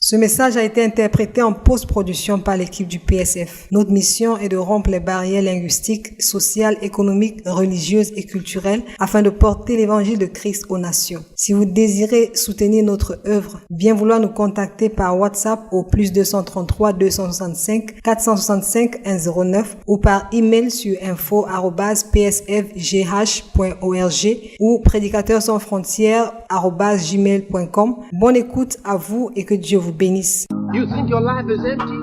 Ce message a été interprété en post-production par l'équipe du PSF. Notre mission est de rompre les barrières linguistiques, sociales, économiques, religieuses et culturelles afin de porter l'évangile de Christ aux nations. Si vous désirez soutenir notre œuvre, bien vouloir nous contacter par WhatsApp au +233 265 465 109 ou par email sur info@psfgh.org ou prédicateurs-sans-frontières@gmail.com. Bonne écoute à vous et que Dieu vous bénisse. You think your life is empty?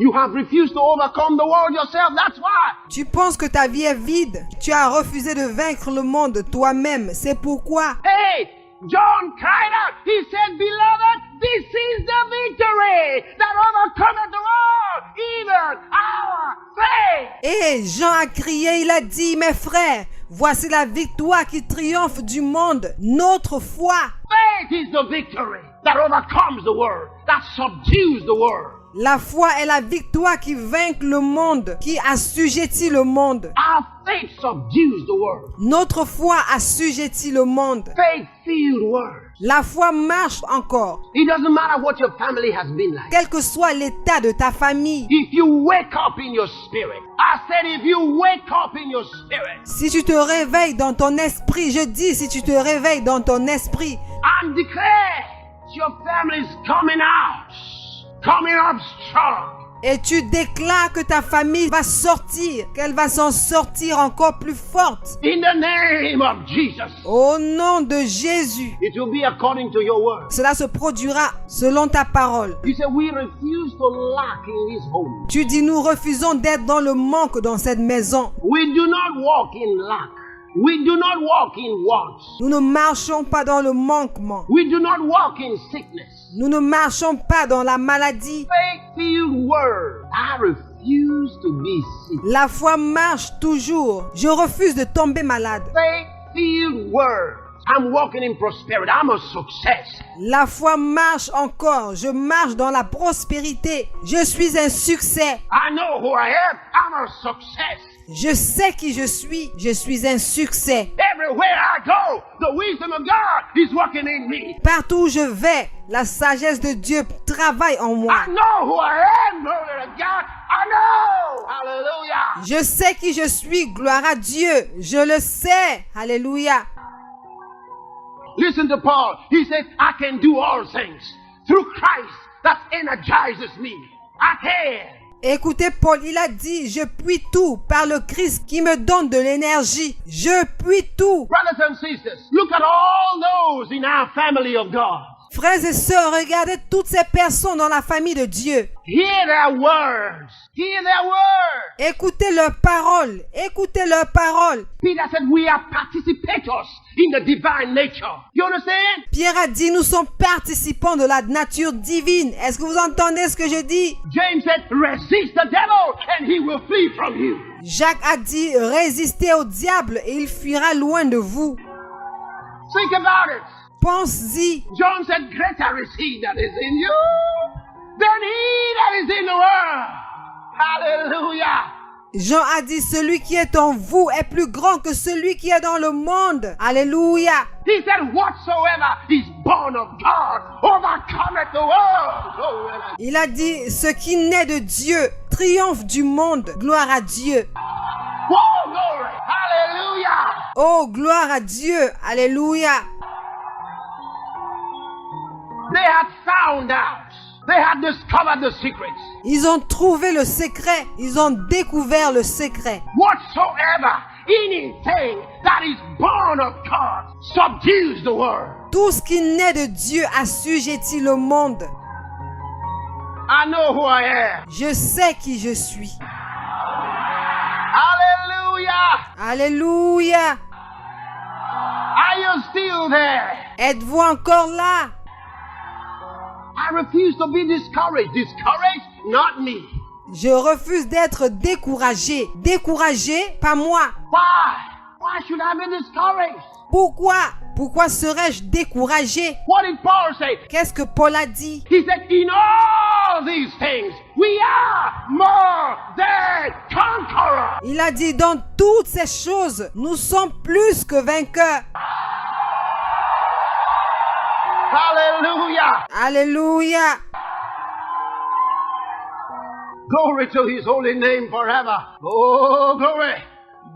You have refused to overcome the world yourself, that's why. Tu penses que ta vie est vide? Tu as refusé de vaincre le monde toi-même, c'est pourquoi. Hey, John cried out. He said, beloved, this is the victory that overcometh the world, even our faith. Et Jean a crié, il a dit, mes frères, voici la victoire qui triomphe du monde, notre foi. Faith is the victory that overcomes the world, that subdues the world. La foi est la victoire qui vainc le monde, qui assujettit le monde. Our faith subdues the world. Notre foi assujettit le monde. Faith-filled world. La foi marche encore. It doesn't matter what your family has been like. Quel que soit l'état de ta famille. If you wake up in your spirit. I said if you wake up in your spirit. Si tu te réveilles dans ton esprit, je dis si tu te réveilles dans ton esprit. And declare your family is coming out. Coming up strong. Et tu déclares que ta famille va sortir, qu'elle va s'en sortir encore plus forte. In the name of Jesus. Au nom de Jésus. It will be according to your word. Cela se produira selon ta parole. You say we refuse to lack in this home. Tu dis nous refusons d'être dans le manque dans cette maison. We do not walk in lack. We do not walk in want. Nous ne marchons pas dans le manquement. We do not walk in sickness. Nous ne marchons pas dans la maladie. Faith-filled word. I refuse to be sick. La foi marche toujours. Je refuse de tomber malade. Faith-filled word. I'm walking in prosperity. I'm a success. La foi marche encore. Je marche dans la prospérité. Je suis un succès. I know who I am. I'm a success. Je sais qui je suis un succès. Everywhere I go, the wisdom of God is working in me. Partout où je vais, la sagesse de Dieu travaille en moi. I know who I am, glory to God. I know. Hallelujah. Je sais qui je suis, gloire à Dieu. Je le sais. Alléluia. Listen to Paul. He said, I can do all things through Christ that energizes me. I can. Écoutez, Paul, il a dit, je puis tout par le Christ qui me donne de l'énergie. Je puis tout. Brothers and sisters, look at all those in our family of God. Frères et sœurs, regardez toutes ces personnes dans la famille de Dieu. Hear their words. Hear their words. Écoutez leurs paroles. Écoutez leurs paroles. Peter said we are participators in the divine nature. You understand? Pierre a dit, nous sommes participants de la nature divine. Est-ce que vous entendez ce que je dis? James said, resist the devil and he will flee from you. Jacques a dit, résistez au diable et il fuira loin de vous. Think about it. Pense-y. John said, greater is he that is in you than he that is in the world. Hallelujah. Jean a dit, celui qui est en vous est plus grand que celui qui est dans le monde. Alléluia. He said, whatsoever is born of God overcometh the world. Il a dit, ce qui naît de Dieu triomphe du monde. Gloire à Dieu. Oh, glory. Hallelujah. Oh, gloire à Dieu. Alléluia. They had found out. They had discovered the secrets. Ils ont trouvé le secret. Ils ont découvert le secret. Whatsoever, anything that is born of God subdues the world. Tout ce qui naît de Dieu assujettit le monde. I know who I am. Je sais qui je suis. Hallelujah. Alléluia. Are you still there? Êtes-vous encore là? I refuse to be discouraged. Discouraged, not me. Je refuse d'être découragé. Découragé, pas moi. Why? Why should I be discouraged? Pourquoi? Pourquoi serais-je découragé? What did Paul say? Qu'est-ce que Paul a dit? He said, in all these things, we are more than conquerors. Il a dit, dans toutes ces choses, nous sommes plus que vainqueurs. Hallelujah. Alléluia. Glory to his holy name forever. Oh, glory.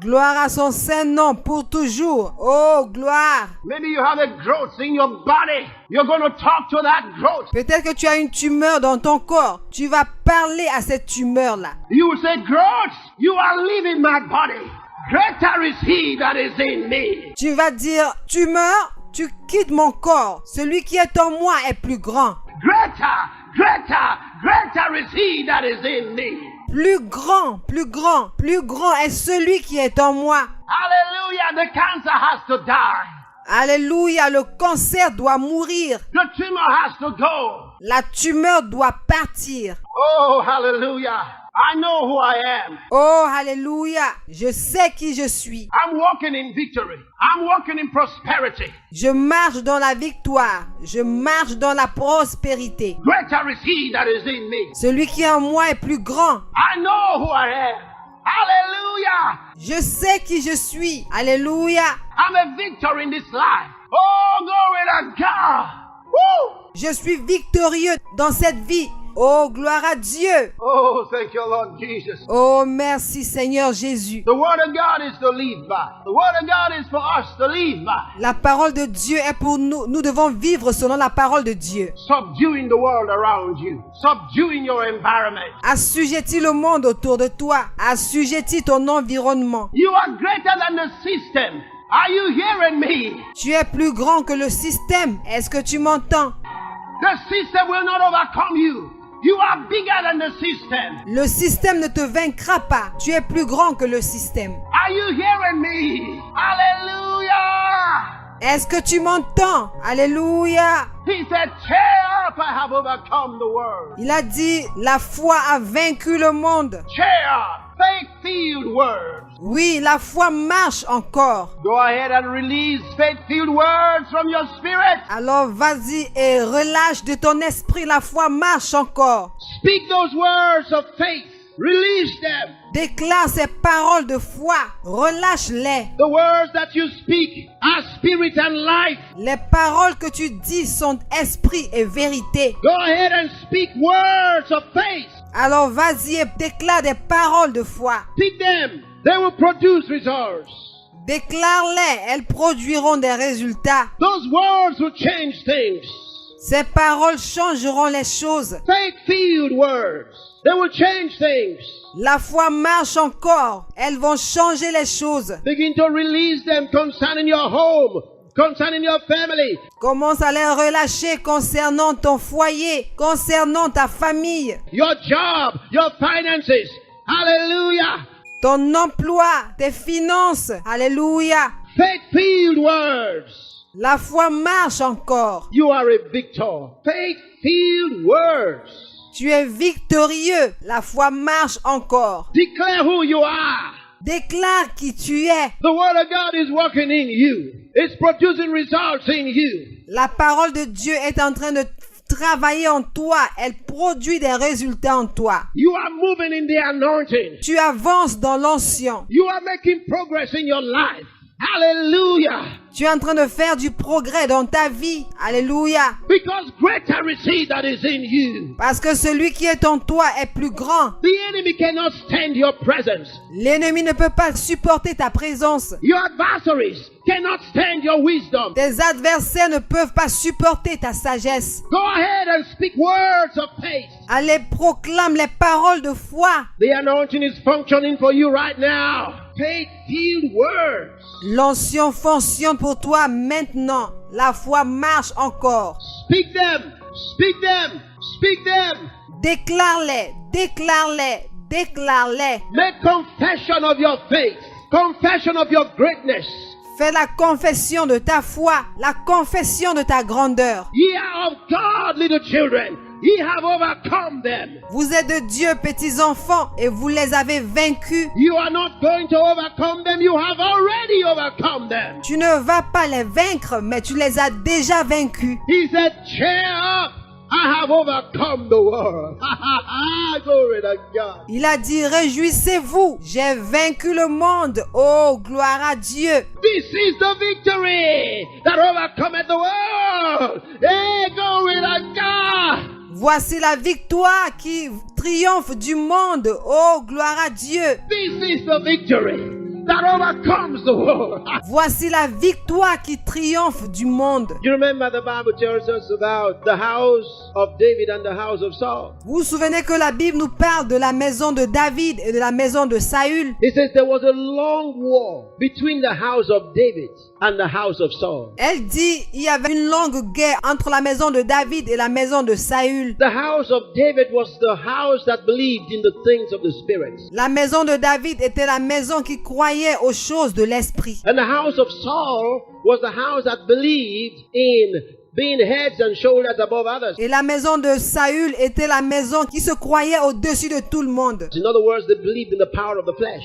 Gloire à son saint nom pour toujours. Oh, gloire. Maybe you have a growth in your body. You're going to talk to that growth. Peut-être que tu as une tumeur dans ton corps. Tu vas parler à cette tumeur-là. You will say, growth, you are leaving my body. Greater is he that is in me. Tu vas dire, tumeur, tu quittes mon corps. Celui qui est en moi est plus grand. Greater, greater, greater is he that is in me. Plus grand, plus grand, plus grand est celui qui est en moi. Hallelujah, the cancer has to die. Alléluia, le cancer doit mourir. The tumor has to go. La tumeur doit partir. Oh, hallelujah. I know who I am. Oh, alléluia, je sais qui je suis. I'm walking in victory. I'm walking in prosperity. Je marche dans la victoire. Je marche dans la prospérité. Greater is he that is in me. Celui qui est en moi est plus grand. I know who I am. Hallelujah. Je sais qui je suis. Alléluia. I'm a victor in this life. Oh, glory to God. Woo! Je suis victorieux dans cette vie. Oh, gloire à Dieu. Oh, thank you, Lord Jesus. Oh, merci Seigneur Jésus. The word of God is to live by. The word of God is for us to live by. La parole de Dieu est pour nous. Nous devons vivre selon la parole de Dieu. Subduing the world around you. Subduing your environment. Assujettis le monde autour de toi. Assujettis ton environnement. You are greater than the system. Are you hearing me? Tu es plus grand que le système. Est-ce que tu m'entends? The system will not overcome you. You are bigger than the system. Le système ne te vaincra pas. Tu es plus grand que le système. Are you hearing me? Hallelujah. Est-ce que tu m'entends? Alléluia. He said, cheer up, I have overcome the world. Il a dit, la foi a vaincu le monde. Cheer up. Faith-filled words. Oui, la foi marche encore. Go ahead and release faith-filled words from your spirit. Alors vas-y et relâche de ton esprit, la foi marche encore. Speak those words of faith. Release them. Déclare ces paroles de foi, relâche-les. The words that you speak are spirit and life. Les paroles que tu dis sont esprit et vérité. Go ahead and speak words of faith. Alors vas-y et déclare des paroles de foi. Speak them. They will produce results. Déclare-les, elles produiront des résultats. Those words will change things. Ces paroles changeront les choses. Faith-filled words. They will change things. La foi marche encore. Elles vont changer les choses. Begin to release them concerning your home, concerning your family. Commence à les relâcher concernant ton foyer, concernant ta famille, Your job, your finances. Hallelujah. ton emploi, tes finances. Alléluia. Faith-filled words. La foi marche encore. You are a victor. Faith-filled words. Tu es victorieux. La foi marche encore. Declare who you are. Déclare qui tu es. The word of God is working in you. It's producing results in you. La parole de Dieu est en train de travailler en toi. Elle produit des résultats en toi. You are moving in the anointing. Tu avances dans l'onction. You are making progress in your life. Hallelujah. Tu es en train de faire du progrès dans ta vie. Alléluia. Because greater is he that is in you. Parce que celui qui est en toi est plus grand. The enemy cannot stand your presence. L'ennemi ne peut pas supporter ta présence. Your adversaries cannot stand your wisdom. Tes adversaires ne peuvent pas supporter ta sagesse. Go ahead and speak words of faith. Allez, proclame les paroles de foi. The anointing is functioning for you right now. Faith-filled words. L'onction fonctionne pour toi maintenant. La foi marche encore. Speak them. Speak them. Speak them. Déclare-les, déclare-les, déclare-les. Make confession of your faith. Confession of your greatness. Fais la confession de ta foi, la confession de ta grandeur. Ye are of God, little children. Ye have overcome them. Vous êtes de Dieu, petits enfants, et vous les avez vaincus. You are not going to overcome them. You have already overcome them. Tu ne vas pas les vaincre, mais tu les as déjà vaincus. He said, cheer up. I have overcome the world. Glory to God. Il a dit, réjouissez-vous, j'ai vaincu le monde. Oh, gloire à Dieu. This is the victory that overcometh the world. Hey, glory to God. Voici la victoire qui triomphe du monde. Oh, gloire à Dieu. This is the victory that overcomes the world. Voici la victoire qui triomphe du monde. You remember the Bible tells us about the house of David and the house of Saul. Vous vous souvenez que la Bible nous parle de la maison de David et de la maison de Saül. It says there was a long war between the house of David and the house of Saul. Elle dit, il y avait une longue guerre entre la maison de David et la maison de Saül. The house of David was the house that believed in the things of the Spirit. La maison de David était la maison qui croyait aux choses de l'esprit. And the house of Saul was the house that believed in being heads and shoulders above others. Et la maison de Saül était la maison qui se croyait au-dessus de tout le monde. In other words, they believed in the power of the flesh.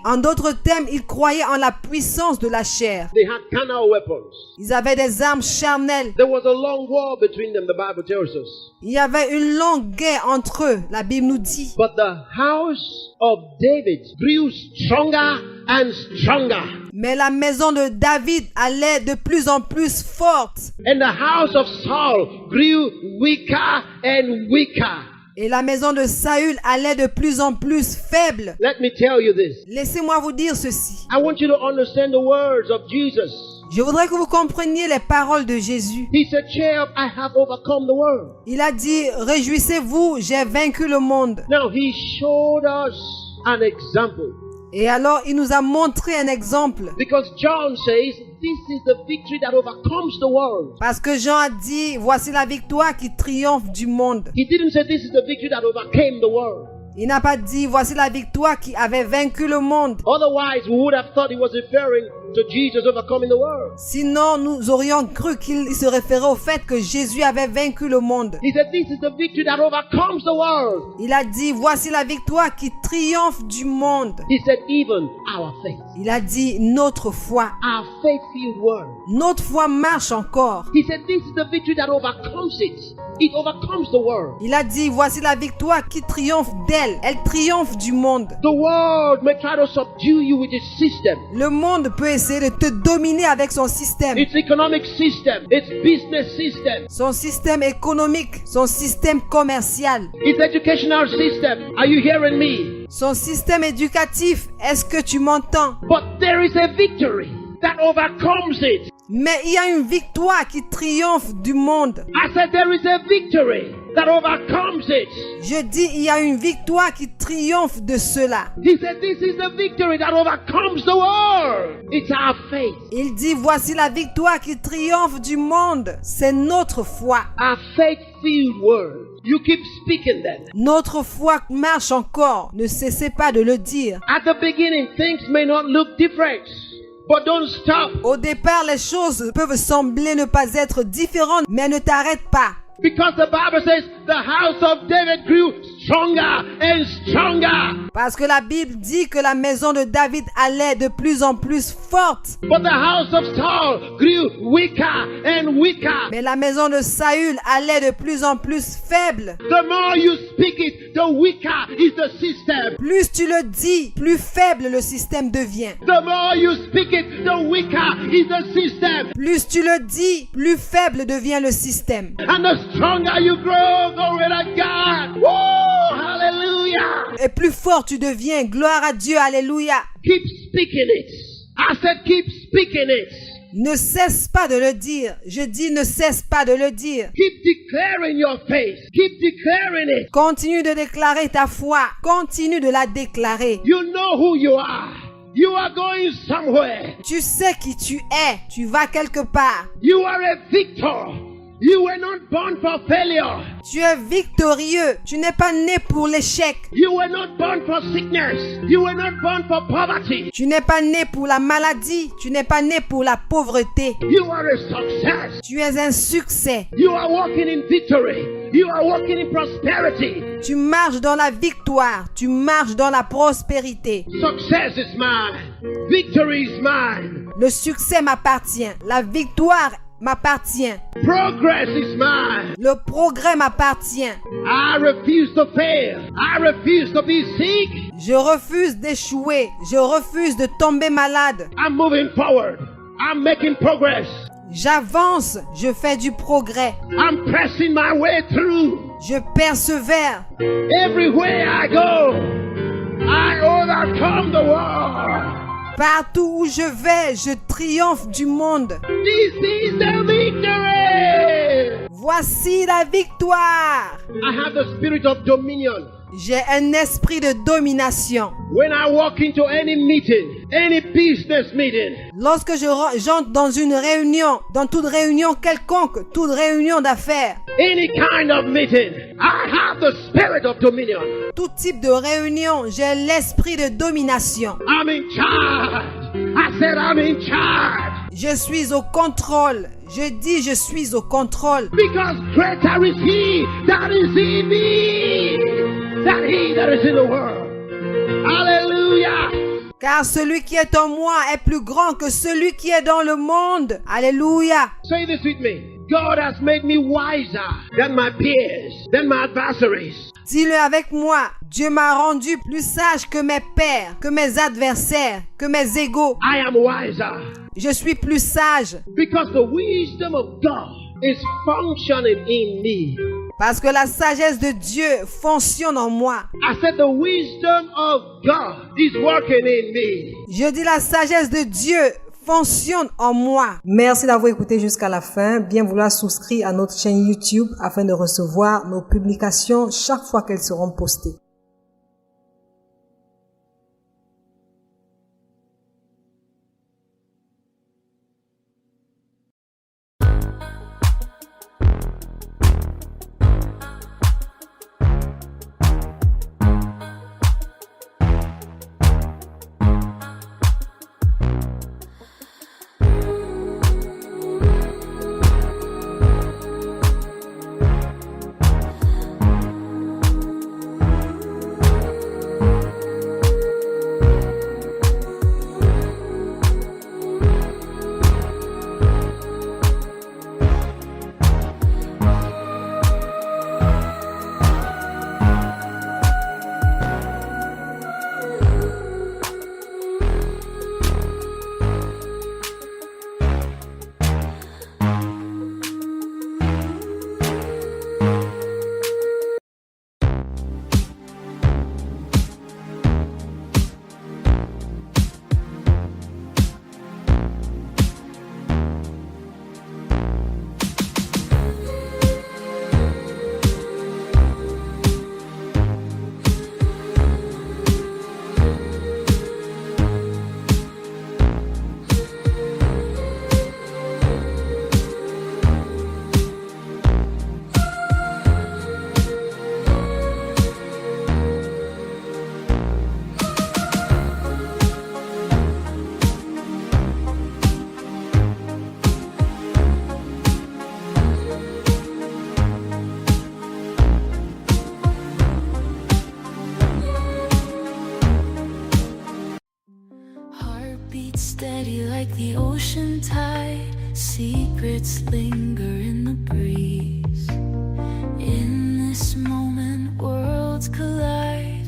En d'autres termes, ils croyaient en la puissance de la chair. They had carnal weapons. Ils avaient des armes charnelles. There was a long war between them, the Bible tells us. Il y avait une longue guerre entre eux, la Bible nous dit. But the house of David grew stronger and stronger. Mais la maison de David allait de plus en plus forte. And the house of Saul grew weaker and weaker. Et la maison de Saül allait de plus en plus faible. Let me tell you this. Laissez-moi vous dire ceci. I want you to understand the words of Jesus. Je voudrais que vous compreniez les paroles de Jésus. He said, "Cheer up, I have overcome the world." Il a dit, réjouissez-vous, j'ai vaincu le monde. Now he showed us an example. Et alors, il nous a montré un exemple. Because John says, this is the victory that overcomes the world. Parce que Jean a dit, voici la victoire qui triomphe du monde. He didn't say this is the victory that overcame the world. Il n'a pas dit, voici la victoire qui avait vaincu le monde. Otherwise, we would have thought he was referring to Jesus overcoming the world. Sinon, nous aurions cru qu'il se référait au fait que Jésus avait vaincu le monde. He said, this is the victory that overcomes the world. Il a dit, voici la victoire qui triomphe du monde. He said, even our faith. Il a dit, notre foi. Our faith-filled word. Notre foi marche encore. He said, this is the victory that overcomes it. It overcomes the world. Il a dit, voici la victoire qui triomphe d'elle. Elle triomphe du monde. The world may try to subdue you with its system. Le monde peut essayer de te dominer avec son système. Its economic system, its business system, Son système économique, son système commercial, its educational system. Are you hearing me? son système éducatif. Est-ce que tu m'entends? But there is a victory that overcomes it. Mais il y a une victoire qui triomphe du monde. I said there is a victory that overcomes it. Je dis, il y a une victoire qui triomphe de cela. He said this is the victory that overcomes the world. It's our faith. Il dit, voici la victoire qui triomphe du monde. C'est notre foi. Our faith-filled word. You keep speaking that. Notre foi marche encore. Ne cessez pas de le dire. At the beginning, things may not look different. But don't stop. Au départ, les choses peuvent sembler ne pas être différentes, mais ne t'arrête pas. Because the Bible says the house of David grew stronger and stronger. Parce que la Bible dit que la maison de David allait de plus en plus forte. But the house of Saul grew weaker and weaker. Mais la maison de Saül allait de plus en plus faible. The more you speak it, the weaker is the system. Plus tu le dis, plus faible le système devient. The more you speak it, the weaker is the system. Plus tu le dis, plus faible devient le système. And the stronger you grow, glory to God. Woo! Hallelujah. Et plus fort tu deviens. Gloire à Dieu. Alléluia. Keep speaking it. I said keep speaking it. Ne cesse pas de le dire. Je dis ne cesse pas de le dire. Keep declaring your faith. Keep declaring it. Continue de déclarer ta foi. Continue de la déclarer. You know who you are. You are going somewhere. Tu sais qui tu es. Tu vas quelque part. You are a victor. You were not born for failure. Tu es victorieux. Tu n'es pas né pour l'échec. You were not born for sickness. You were not born for poverty. Tu n'es pas né pour la maladie. Tu n'es pas né pour la pauvreté. You are a success. Tu es un succès. You are walking in victory. You are walking in prosperity. Tu marches dans la victoire. Tu marches dans la prospérité. Success is mine. Victory is mine. Le succès m'appartient. La victoire m'appartient. Progress is mine. Le progrès m'appartient. I refuse to fail. I refuse to be sick. Je refuse d'échouer. Je refuse de tomber malade. I'm moving forward. I'm making progress. J'avance, je fais du progrès. I'm pressing my way through. Je persévère. Everywhere I go, I overcome the world. Partout où je vais, je triomphe du monde. This is the victory. Voici la victoire. I have the spirit of dominion. J'ai un esprit de domination. When I walk into any meeting, any business meeting, Lorsque j'entre dans une réunion, dans toute réunion quelconque, toute réunion d'affaires, any kind of meeting, I have the spirit of dominion. tout type de réunion, j'ai l'esprit de domination. I'm in charge. I said I'm in charge. Je suis au contrôle. Je dis je suis au contrôle. Because greater is he that is in me than he that is in the world. Hallelujah. Car celui qui est en moi est plus grand que celui qui est dans le monde. Alléluia. Say this with me. God has made me wiser than my peers, than my adversaries. Dis-le avec moi. Dieu m'a rendu plus sage que mes pairs, que mes adversaires, que mes égaux. I am wiser Je suis plus sage because the wisdom of God is functioning in me. parce que la sagesse de Dieu fonctionne en moi. I said the wisdom of God is working in me. Je dis la sagesse de Dieu fonctionne en moi. Merci d'avoir écouté jusqu'à la fin. Bien vouloir souscrire à notre chaîne YouTube afin de recevoir nos publications chaque fois qu'elles seront postées. Steady like the ocean tide, secrets linger in the breeze. In this moment, worlds collide.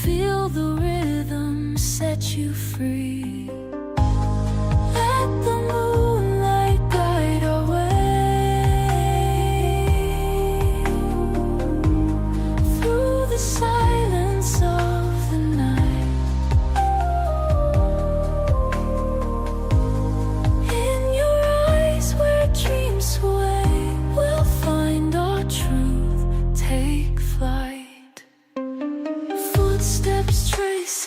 Feel the rhythm set you free. Let the moonlight guide our way through the silence of the night. Footsteps trace